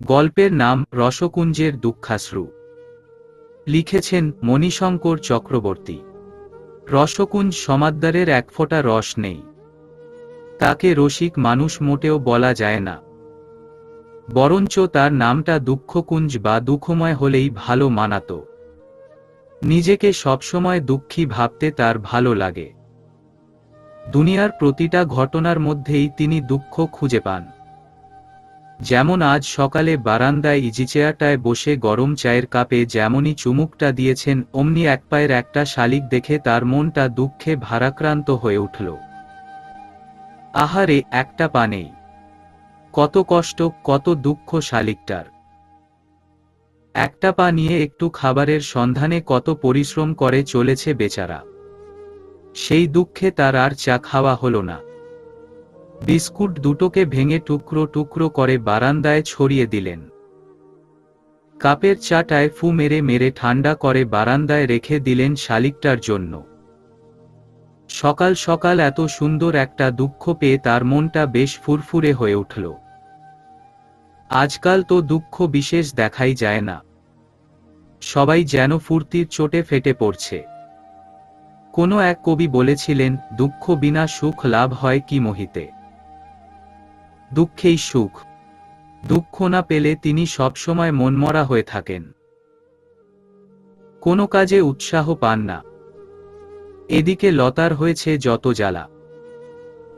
গল্পের নাম রসকুঞ্জের দুঃখাশ্রু। লিখেছেন মণিশঙ্কর চক্রবর্তী। রসকুঞ্জ সমাদ্দারের এক ফোঁটা রস নেই। তাকে রসিক মানুষ মোটেও বলা যায় না, বরঞ্চ তার নামটা দুঃখকুঞ্জ বা দুঃখময় হলেই ভালো মানাত। নিজেকে সবসময় দুঃখী ভাবতে তার ভালো লাগে। দুনিয়ার প্রতিটা ঘটনার মধ্যেই তিনি দুঃখ খুঁজে পান। যেমন আজ সকালে বারান্দায় ইজিচেয়ারটায় বসে গরম চায়ের কাপে যেমনই চুমুকটা দিয়েছেন, অমনি এক পায়ের একটা শালিক দেখে তার মনটা দুঃখে ভারাক্রান্ত হয়ে উঠল। আহারে, একটা পা নেই, কত কষ্ট, কত দুঃখ শালিকটার। একটা পা নিয়ে একটু খাবারের সন্ধানে কত পরিশ্রম করে চলেছে বেচারা। সেই দুঃখে তার আর চা খাওয়া হলো না। বিস্কুট দুটোকে ভেঙে টুকরো টুকরো করে বারান্দায় ছড়িয়ে দিলেন। কাপের চাটায় ফু মেরে মেরে ঠান্ডা করে বারান্দায় রেখে দিলেন শালিকটার জন্য। সকাল সকাল এত সুন্দর একটা দুঃখ পেয়ে তার মনটা বেশ ফুরফুরে হয়ে উঠল। আজকাল তো দুঃখ বিশেষ দেখাই যায় না, সবাই যেন ফুর্তির চোটে ফেটে পড়ছে। কোনো এক কবি বলেছিলেন, দুঃখ বিনা সুখ লাভ হয় কি মোহিতে। দুঃখেই সুখ। দুঃখ না পেলে তিনি সবসময় মনমরা হয়ে থাকেন, কোনো কাজে উৎসাহ পান না। এদিকে লতার হয়েছে যত জ্বালা,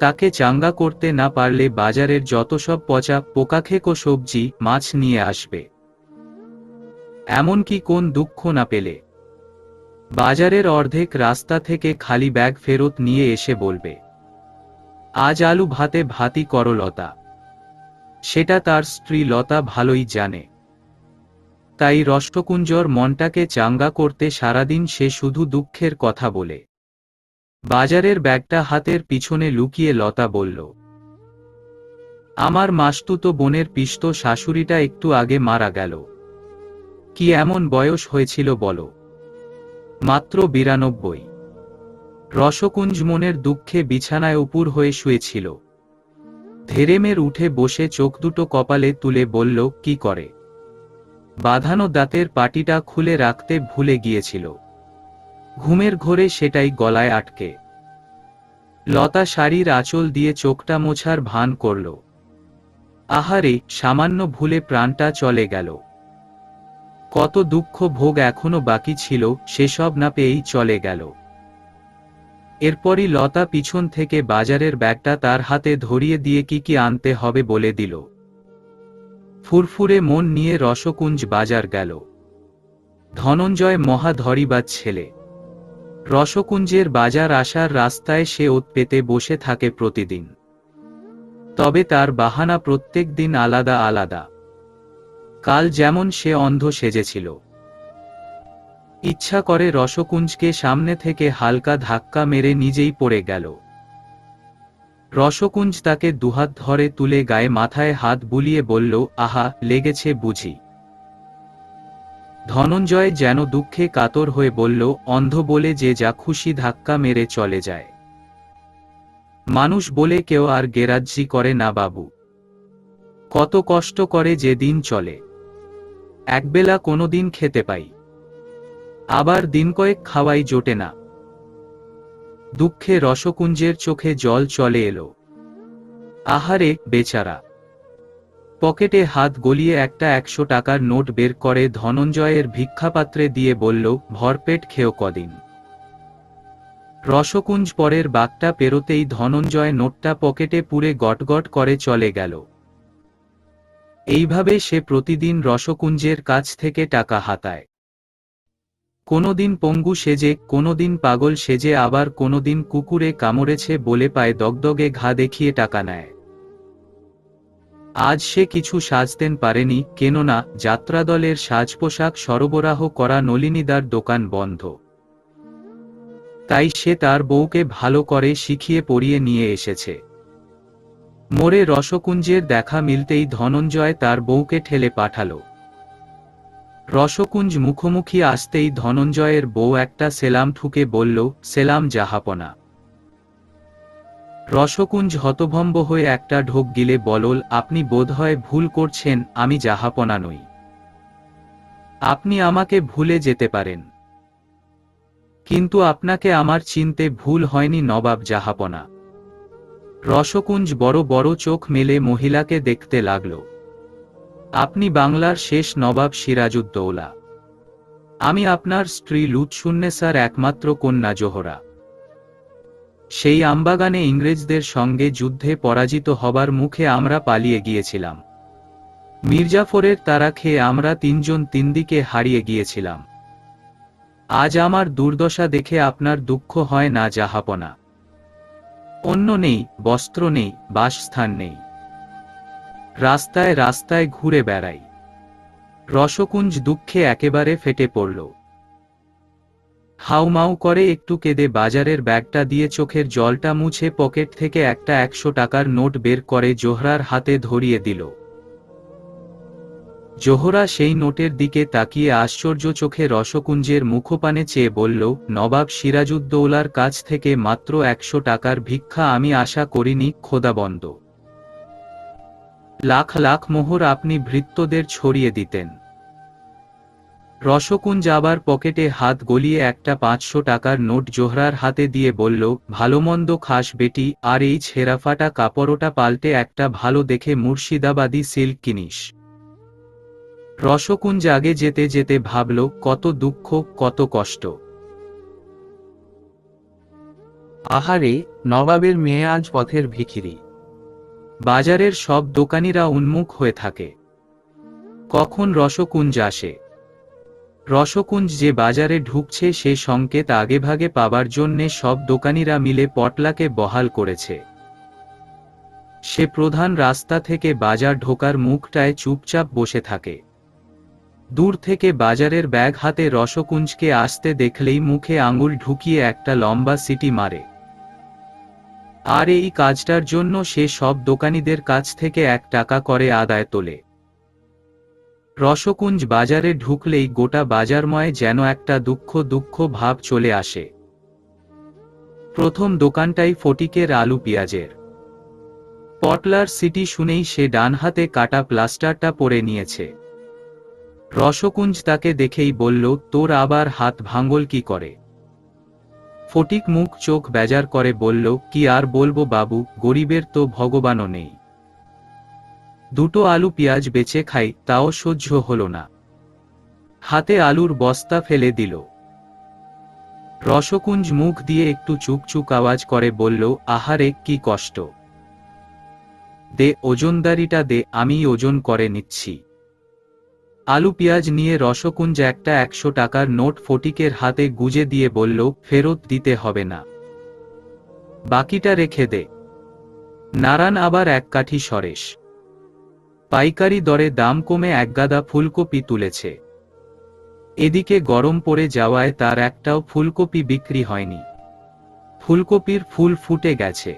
তাকে চাঙ্গা করতে না পারলে বাজারের যত সব পচা পোকাখেকো সবজি মাছ নিয়ে আসবে। এমনকি কোন দুঃখ না পেলে বাজারের অর্ধেক রাস্তা থেকে খালি ব্যাগ ফেরত নিয়ে এসে বলবে, আজ আলু ভাতে ভাতি করো লতা। সেটা তার স্ত্রী লতা ভালোই জানে। তাই রসকুঞ্জর মনটাকে চাঙ্গা করতে সারাদিন সে শুধু দুঃখের কথা বলে। বাজারের ব্যাগটা হাতের পিছনে লুকিয়ে লতা বলল, আমার মাসতুতো বোনের পিষ্ট শাশুড়িটা একটু আগে মারা গেল। কি এমন বয়স হয়েছিল বলো? মাত্র 92। রসকুঞ্জ মনের দুঃখে বিছানায় উপুর হয়ে শুয়েছিল। ধেরেমের উঠে বসে চোখ দুটো কপালে তুলে বলল, কি করে? বাঁধানো দাঁতের পাটিটা খুলে রাখতে ভুলে গিয়েছিল। ঘুমের ঘোরে সেটাই গলায় আটকে। লতা শাড়ির আঁচল দিয়ে চোখটা মোছার ভান করল। আহারে, সামান্য ভুলে প্রাণটা চলে গেল। কত দুঃখ ভোগ এখনো বাকি ছিল, সেসব না পেয়েই চলে গেল। এরপরই লতা পিছন থেকে বাজারের ব্যাগটা তার হাতে ধরিয়ে দিয়ে কি কি আনতে হবে বলে দিল। ফুরফুরে মন নিয়ে রসকুঞ্জ বাজার গেল। ধনঞ্জয় মহা ধরিবাজ ছেলে। রসকুঞ্জের বাজার আসার রাস্তায় সে ওত পেতে বসে থাকে প্রতিদিন। তবে তার বাহানা প্রত্যেক দিন আলাদা আলাদা। কাল যেমন সে অন্ধ সেজেছিল। ইচ্ছা করে রসকুঞ্জকে সামনে থেকে হালকা ধাক্কা মেরে নিজেই পড়ে গেল। রসকুঞ্জ তাকে দুহাত ধরে তুলে গায়ে মাথায় হাত বুলিয়ে বলল, আহা, লেগেছে বুঝি? ধনঞ্জয় যেন দুঃখে কাতর হয়ে বলল, অন্ধ বলে যে যা খুশি ধাক্কা মেরে চলে যায়। মানুষ বলে কেউ আর গেরাজ্জি করে না বাবু। কত কষ্ট করে যে দিন চলে। একবেলা কোনোদিন খেতে পাই, আবার দিন কয়েক খাওয়াই জোটে না। দুঃখে রসকুঞ্জের চোখে জল চলে এলো। আহারে, বেচারা। পকেটে হাত গলিয়ে একটা 100 টাকার নোট বের করে ধনঞ্জয়ের ভিক্ষাপাত্রে দিয়ে বলল, ভরপেট খেও কদিন। রসকুঞ্জ পরের বাঁকটা পেরোতেই ধনঞ্জয় নোটটা পকেটে পুরে গটগট করে চলে গেল। এইভাবে সে প্রতিদিন রসকুঞ্জের কাছ থেকে টাকা হাতায়। কোনোদিন পঙ্গু সেজে, কোনোদিন পাগল সেজে, আবার কোনোদিন কুকুরে কামড়েছে বলে পায়ে দগদগে ঘা দেখিয়ে টাকা নেয়। আজ সে কিছু সাজতেন পারেনি, কেননা যাত্রাদলের সাজপোশাক সরবরাহ করা নলিনীদার দোকান বন্ধ। তাই সে তার বউকে ভালো করে শিখিয়ে পড়িয়ে নিয়ে এসেছে। মোড়ে রসকুঞ্জের দেখা মিলতেই ধনঞ্জয় তার বউকে ঠেলে পাঠালো। রসকুঞ্জ মুখোমুখি আসতেই ধনঞ্জয়ের বউ একটা সেলাম ঠুকে বলল, সেলাম জাহাপনা। রসকুঞ্জ হতভম্ব হয়ে একটা ঢোক গিলে বলল, আপনি বোধহয় ভুল করছেন, আমি জাহাপনা নই। আপনি আমাকে ভুলে যেতে পারেন, কিন্তু আপনাকে আমার চিনতে ভুল হয়নি নবাব জাহাপনা। রসকুঞ্জ বড় বড় চোখ মেলে মহিলাকে দেখতে লাগল। আপনি বাংলার শেষ নবাব সিরাজউদ্দৌলা। আমি আপনার স্ত্রী লুৎফুন্নেসার একমাত্র কন্যা জোহরা। সেই আমবাগানে ইংরেজদের সঙ্গে যুদ্ধে পরাজিত হবার মুখে আমরা পালিয়ে গিয়েছিলাম। মির্জাফরের তাড়া খেয়ে আমরা তিনজন তিনদিকে হারিয়ে গিয়েছিলাম। আজ আমার দুর্দশা দেখে আপনার দুঃখ হয় না জাহাপনা? অন্য নেই, বস্ত্র নেই, বাসস্থান নেই, রাস্তায় রাস্তায় ঘুরে বেড়াই। রসকুঞ্জ দুঃখে একেবারে ফেটে পড়ল। হাউমাউ করে একটু কেঁদে বাজারের ব্যাগটা দিয়ে চোখের জলটা মুছে পকেট থেকে একটা 100 টাকার নোট বের করে জোহরার হাতে ধরিয়ে দিল। জোহরা সেই নোটের দিকে তাকিয়ে আশ্চর্য চোখে রসকুঞ্জের মুখপানে চেয়ে বলল, নবাব সিরাজউদ্দৌলার কাছ থেকে মাত্র 100 টাকার ভিক্ষা আমি আশা করিনি খোদাবন্দ। লাখ লাখ মোহর আপনি ভৃত্যদের ছড়িয়ে দিতেন। রসকুঞ্জ আবার পকেটে হাত গলিয়ে একটা 500 টাকার নোট জোহরার হাতে দিয়ে বলল, ভালোমন্দ খাস বেটি, আর এই ছেঁড়াফাটা কাপড়টা পাল্টে একটা ভালো দেখে মুর্শিদাবাদী সিল্ক কিনিস। রসকুঞ্জ আগে যেতে যেতে ভাবল, কত দুঃখ, কত কষ্ট। আহারে, নবাবের মেয়ে আজ পথের ভিখিরি। বাজারের সব দোকানিরা উন্মুখ হয়ে থাকে। কখন রসকুঞ্জ আসে? রসকুঞ্জ যে বাজারে ঢুকছে সে সংকেত আগেভাগে পাবার জন্যে সব দোকানিরা মিলে পটলাকে বহাল করেছে। সে প্রধান রাস্তা থেকে বাজার ঢোকার মুখটায় চুপচাপ বসে থাকে। দূর থেকে বাজারের ব্যাগ হাতে রসকুঞ্জকে আসতে দেখলেই মুখে আঙুল ঢুকিয়ে একটা লম্বা সিটি মারে। আর এই কাজটার জন্য সে সব দোকানিদের কাছ থেকে 1 টাকা করে আদায় তোলে। রসকুঞ্জ বাজারে ঢুকলেই গোটা বাজারময় যেন একটা দুঃখ দুঃখ ভাব চলে আসে। প্রথম দোকানটাই ফটিকের আলু পেঁয়াজের। পটলার সিটি শুনেই সে ডান হাতে কাটা প্লাস্টারটা পরে নিয়েছে। রসকুঞ্জ তাকে দেখেই বলল, তোর আবার হাত ভাঙল কি করে? ফটিক মুখ চোখ বেজার করে বলল, কি আর বলবো বাবু, গরিবের তো ভগবানও নেই। 2 আলু পেঁয়াজ বেচে খাই, তাও সহ্য হলো না। হাতে আলুর বস্তা ফেলে দিল। রসকুঞ্জ মুখ দিয়ে একটু চুকচুক আওয়াজ করে বলল, আহারে কি কষ্ট। দে ওজনদারিটা দে, আমি ওজন করে নিচ্ছি। আলু পেঁয়াজ নিয়ে রসকুঞ্জ একটা 100 টাকার নোট ফটিকের হাতে গুজে দিয়ে বলল, ফেরত দিতে হবে না, বাকিটা রেখে দে। নারায়ণ আবার 1 কাঠি সরেস। পাইকারি দরে দাম কমে 1 গাদা ফুলকপি তুলেছে। এদিকে গরম পড়ে যাওয়ায় তার একটাও ফুলকপি বিক্রি হয়নি। ফুলকপির ফুল ফুটে গেছে,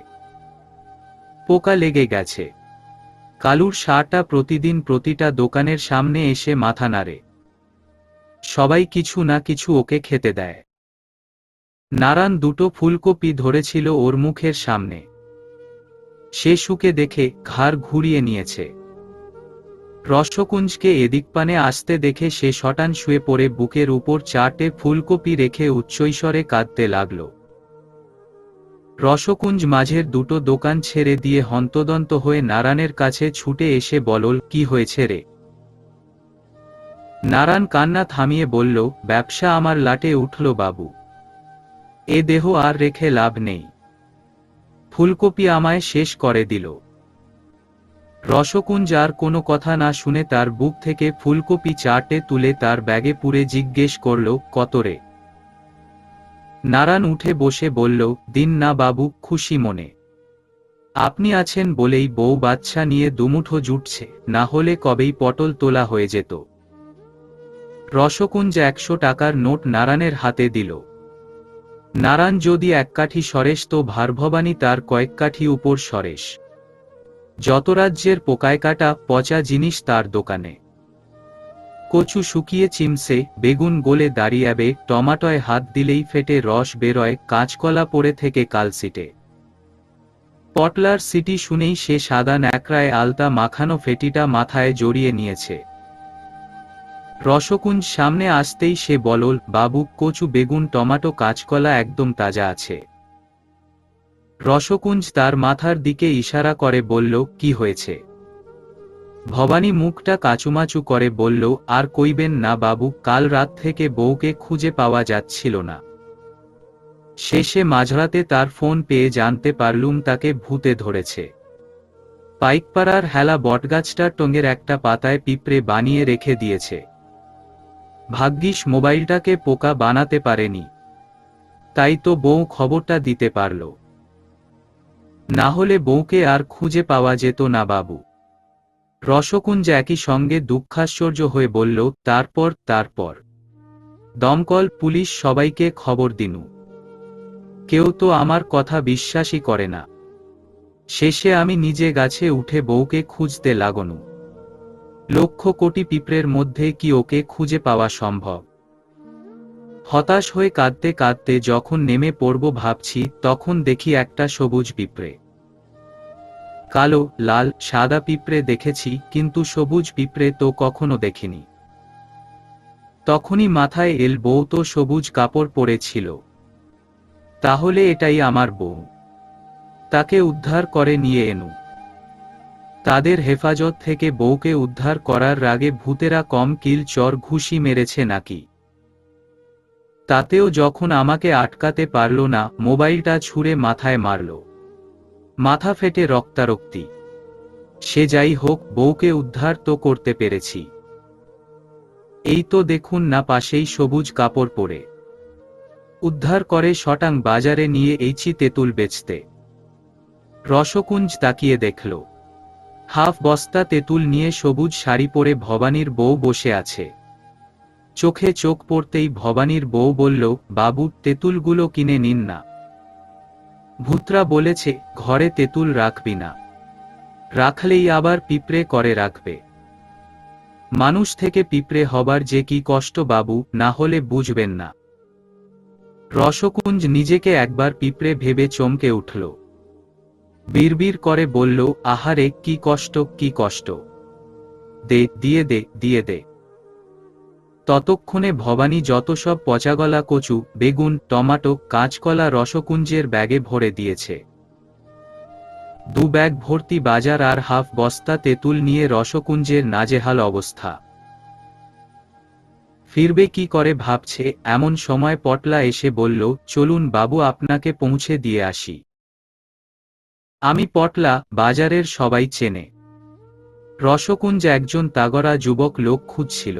পোকা লেগে গেছে। কালুর সাটা প্রতিদিন প্রতিটা দোকানের সামনে এসে মাথা নাড়ে। সবাই কিছু না কিছু ওকে খেতে দেয়। নারায়ণ 2 ফুলকপি ধরেছিল ওর মুখের সামনে। সে শুকে দেখে ঘাড় ঘুরিয়ে নিয়েছে। রসকুঞ্জকে এদিক পানে আসতে দেখে সে শটান শুয়ে পড়ে বুকের উপর 4টে ফুলকপি রেখে উচ্চৈস্বরে কাঁদতে লাগল। রসকুঞ্জ মাঝের 2 দোকান ছেড়ে দিয়ে হন্তদন্ত হয়ে নারায়ণের কাছে ছুটে এসে বলল, কি হয়েছে রে? নারায়ণ কান্না থামিয়ে বলল, ব্যবসা আমার লাটে উঠল বাবু। এ দেহ আর রেখে লাভ নেই। ফুলকপি আমায় শেষ করে দিল। রসকুঞ্জ আর কোনো কথা না শুনে তার বুক থেকে ফুলকপি 4টে তুলে তার ব্যাগে পুরে জিজ্ঞেস করল, কত রে? নারায়ণ উঠে বসে বলল, দিন না বাবু, খুশি মনে। আপনি আছেন বলেই বউ বাচ্চা নিয়ে দুমুঠো জুটছে, না হলে কবেই পটল তোলা হয়ে যেত। রসকুঞ্জ 100 টাকার নোট নারায়ণের হাতে দিল। নারায়ণ যদি 1 কাঠি সরেস তো ভারভবানী তার কয়েক কাঠি উপর সরেস। যত রাজ্যের পোকায় কাটা পচা জিনিস তার দোকানে। কচু শুকিয়ে চিমসে, বেগুন গলে দাঁড়িয়াবে, টমাটোয় হাত দিলেই ফেটে রস বেরোয়, কাঁচকলা পড়ে থেকে কালসিটে। পটলার সিটি শুনেই সে সাদা ন্যাকড়ায় আলতা মাখানো ফেটিটা মাথায় জড়িয়ে নিয়েছে। রসকুঞ্জ সামনে আসতেই সে বলল, বাবু, কচু, বেগুন, টমাটো, কাঁচকলা একদম তাজা আছে। রসকুঞ্জ তার মাথার দিকে ইশারা করে বলল, কি হয়েছে? ভবানী মুখটা কাচুমাচু করে বলল, আর কইবেন না বাবু, কাল রাত থেকে বউকে খুঁজে পাওয়া যাচ্ছিল না। শেষে মাঝরাতে তার ফোন পেয়ে জানতে পারলুম তাকে ভূতে ধরেছে। পাইকপাড়ার হেলা বটগাছটার টঙের একটা পাতায় পিঁপড়ে বানিয়ে রেখে দিয়েছে। ভাগ্যিস মোবাইলটাকে পোকা বানাতে পারেনি, তাই তো বউ খবরটা দিতে পারল, না হলে বউকে আর খুঁজে পাওয়া যেত না বাবু। রসকুঞ্জ একই সঙ্গে দুঃখাশ্চর্য হয়ে বলল, তারপর? দমকল, পুলিশ সবাইকে খবর দিনু, কেউ তো আমার কথা বিশ্বাসই করে না। শেষে আমি নিজে গাছে উঠে বউকে খুঁজতে লাগনু। লক্ষ কোটি পিঁপড়ের মধ্যে কি ওকে খুঁজে পাওয়া সম্ভব? হতাশ হয়ে কাঁদতে কাঁদতে যখন নেমে পড়ব ভাবছি, তখন দেখি একটা সবুজ পিঁপড়ে। কালো, লাল, সাদা পিঁপড়ে দেখেছি, কিন্তু সবুজ পিঁপড়ে তো কখনো দেখিনি। তখনই মাথায় এল, বউ তো সবুজ কাপড় পরেছিল, তাহলে এটাই আমার বউ। তাকে উদ্ধার করে নিয়ে এনু। তাদের হেফাজত থেকে বউকে উদ্ধার করার রাগে ভূতেরা কম কিল চর ঘুষি মেরেছে নাকি? তাতেও যখন আমাকে আটকাতে পারল না, মোবাইলটা ছুঁড়ে মাথায় মারল। মাথা ফেটে রক্তারক্তি। সে যাই হোক, বউকে উদ্ধার তো করতে পেরেছি। এই তো দেখুন না, পাশেই সবুজ কাপড় পরে। উদ্ধার করে শটাং বাজারে নিয়ে এইছি তেঁতুল বেচতে। রসকুঞ্জ তাকিয়ে দেখল, হাফ বস্তা তেঁতুল নিয়ে সবুজ শাড়ি পরে ভবানীর বউ বসে আছে। চোখে চোখ পড়তেই ভবানীর বউ বলল, বাবু, তেঁতুলগুলো কিনে নিন না। ভূতরা বলেছে ঘরে তেঁতুল রাখবি না, রাখলেই আবার পিঁপড়ে করে রাখবে। মানুষ থেকে পিঁপড়ে হবার যে কি কষ্ট বাবু, না হলে বুঝবেন না। রসকুঞ্জ নিজেকে একবার পিঁপড়ে ভেবে চমকে উঠল। বিড়বিড় করে বলল, আহারে, কি কষ্ট, কি কষ্ট! দিয়ে দে। ততক্ষণে ভবানী যত সব পচাগলা কচু, বেগুন, টমাটো, কাঁচকলা রসকুঞ্জের ব্যাগে ভরে দিয়েছে। 2 ব্যাগ ভর্তি বাজার আর হাফ বস্তা তেঁতুল নিয়ে রসকুঞ্জের নাজেহাল অবস্থা। ফিরবে কি করে ভাবছে, এমন সময় পটলা এসে বলল, চলুন বাবু, আপনাকে পৌঁছে দিয়ে আসি। আমি পটলা, বাজারের সবাই চেনে। রসকুঞ্জ একজন তাগড়া যুবক লোক খুঁজছিল।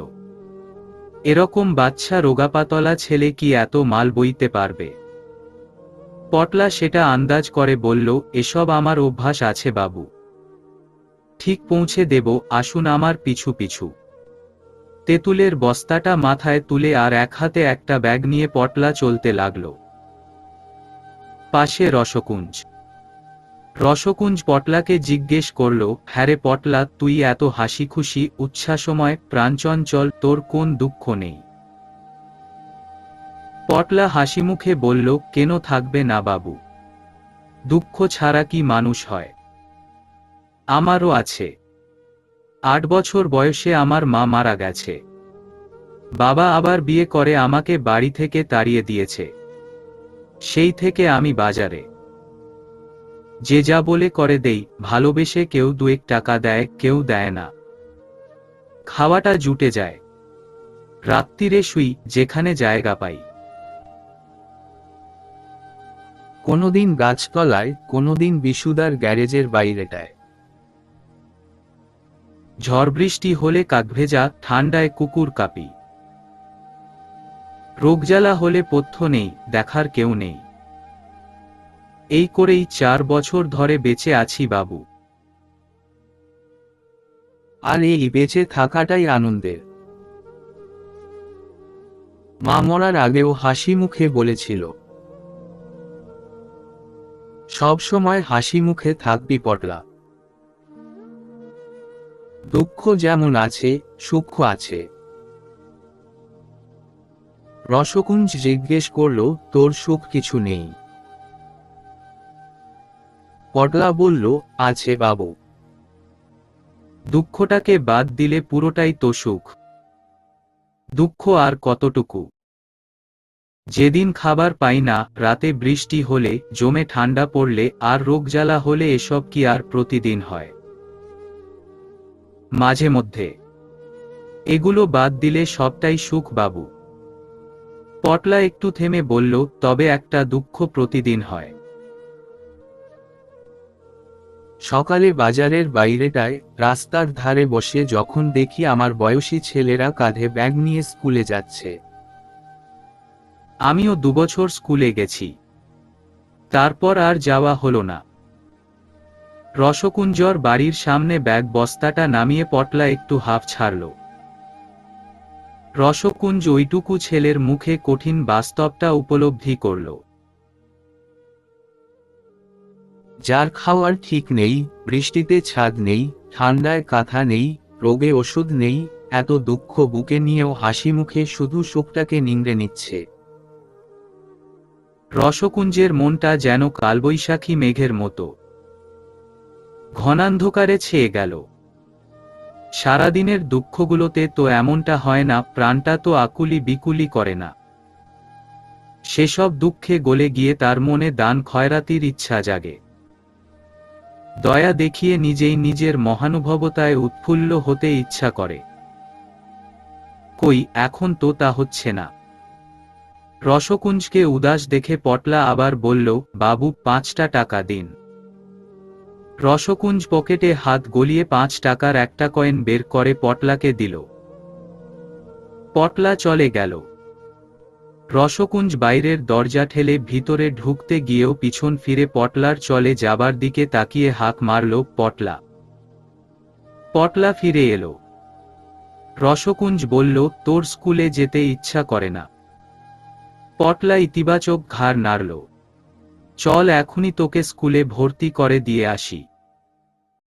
এরকম বাচ্চা রোগাপাতলা ছেলে কি এত মাল বইতে পারবে? পটলা সেটা আন্দাজ করে বলল, এসব আমার অভ্যাস আছে বাবু। ঠিক পৌঁছে দেব, আসুন আমার পিছু পিছু। তেঁতুলের বস্তাটা মাথায় তুলে আর এক হাতে একটা ব্যাগ নিয়ে পটলা চলতে লাগল। পাশে রসকুঞ্জ। রসকুঞ্জ পটলাকে জিজ্ঞেস করল, হ্যারে পটলা, তুই এত হাসি খুশি, উচ্ছ্বাসময়, প্রাণচঞ্চল, তোর কোন দুঃখ নেই? পটলা হাসিমুখে বলল, কেন থাকবে না বাবু? দুঃখ ছাড়া কি মানুষ হয়? আমারও আছে। 8 বছর বয়সে আমার মা মারা গেছে। বাবা আবার বিয়ে করে আমাকে বাড়ি থেকে তাড়িয়ে দিয়েছে। সেই থেকে আমি বাজারে। যে যা বলে করে দেই, ভালোবেসে কেউ 2 টাকা দেয়, কেউ দেয় না। খাওয়াটা জুটে যায়। রাত্তিরে শুই যেখানে জায়গা পাই। কোনোদিন গাছতলায়, কোনোদিন বিশুদার গ্যারেজের বাইরেটায়। ঝড় বৃষ্টি হলে কাকভেজা, ঠান্ডায় কুকুর কাপি। রোগজ্বালা হলে পথ্য নেই, দেখার কেউ নেই। এই করেই 4 বছর ধরে বেঁচে আছি বাবু। আর এই বেঁচে থাকাটাই আনন্দের। মা মরার আগেও হাসি মুখে বলেছিল, সব সময় হাসি মুখে থাকবি পটলা। দুঃখ যেমন আছে, সুখ আছে। রসকুঞ্জ জিজ্ঞেস করল, তোর সুখ কিছু নেই? পটলা বলল, আছে বাবু। দুঃখটাকে বাদ দিলে পুরোটাই তো সুখ। দুঃখ আর কতটুকু? যেদিন খাবার পাই না, রাতে বৃষ্টি হলে, জমে ঠান্ডা পড়লে, আর রোগজ্বালা হলে, এসব কি আর প্রতিদিন হয়? মাঝে মধ্যে। এগুলো বাদ দিলে সবটাই সুখ বাবু। পটলা একটু থেমে বলল, তবে একটা দুঃখ প্রতিদিন হয়। সকালে বাজারের বাইরেটায় রাস্তার ধারে বসে যখন দেখি আমার বয়সী ছেলেরা কাঁধে ব্যাগ নিয়ে স্কুলে যাচ্ছে। আমিও 2 বছর স্কুলে গেছি, তারপর আর যাওয়া হলো না। রসকুঞ্জর বাড়ির সামনে ব্যাগ বস্তাটা নামিয়ে পটলা একটু হাঁফ ছাড়ল। রসকুঞ্জ ওইটুকু ছেলের মুখে কঠিন বাস্তবটা উপলব্ধি করল। যার খাওয়ার ঠিক নেই, বৃষ্টিতে ছাদ নেই, ঠান্ডায় কাঁথা নেই, রোগে ওষুধ নেই, এত দুঃখ বুকে নিয়েও হাসি মুখে শুধু সুখটাকে নিংড়ে নিচ্ছে। রসকুঞ্জের মনটা যেন কালবৈশাখী মেঘের মতো ঘনান্ধকারে ছেয়ে গেল। সারাদিনের দুঃখগুলোতে তো এমনটা হয় না, প্রাণটা তো আকুলি বিকুলি করে না। সেসব দুঃখে গলে গিয়ে তার মনে দান খয়রাতির ইচ্ছা জাগে। দয়া দেখিয়ে নিজেই নিজের মহানুভবতায় উৎফুল্ল হতে ইচ্ছা করে। কই, এখন তো তা হচ্ছে না। রসকুঞ্জকে উদাস দেখে পটলা আবার বলল, বাবু 5টা টাকা দিন। রসকুঞ্জ পকেটে হাত গলিয়ে 5 টাকার একটা কয়েন বের করে পটলাকে দিল। পটলা চলে গেল। রসকুঞ্জ বাইরের দরজা ঠেলে ভিতরে ঢুকতে গিয়েও পিছন ফিরে পটলার চলে যাবার দিকে তাকিয়ে হাঁক মারল, পটলা। পটলা ফিরে এলো। রসকুঞ্জ বলল, তোর স্কুলে যেতে ইচ্ছা করে না? পটলা ইতিবাচক ঘাড় নাড়ল। চল, এখনই তোকে স্কুলে ভর্তি করে দিয়ে আসি।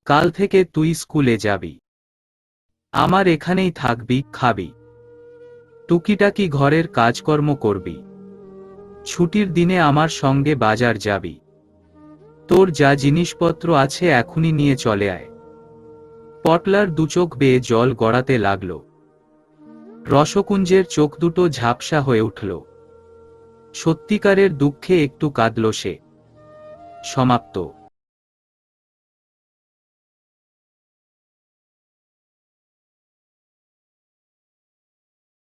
কাল থেকে তুই স্কুলে যাবি, আমার এখানেই থাকবি, খাবি, টুকিটাকি ঘরের কাজকর্ম করবি। ছুটির দিনে আমার সঙ্গে বাজার যাবি। তোর যা জিনিসপত্র আছে এখনই নিয়ে চলে আয়। পটলার দুচোখ বেয়ে জল গড়াতে লাগল। রসকুঞ্জের চোখ দুটো ঝাপসা হয়ে উঠল। সত্যিকারের দুঃখে একটু কাঁদল সে। সমাপ্ত।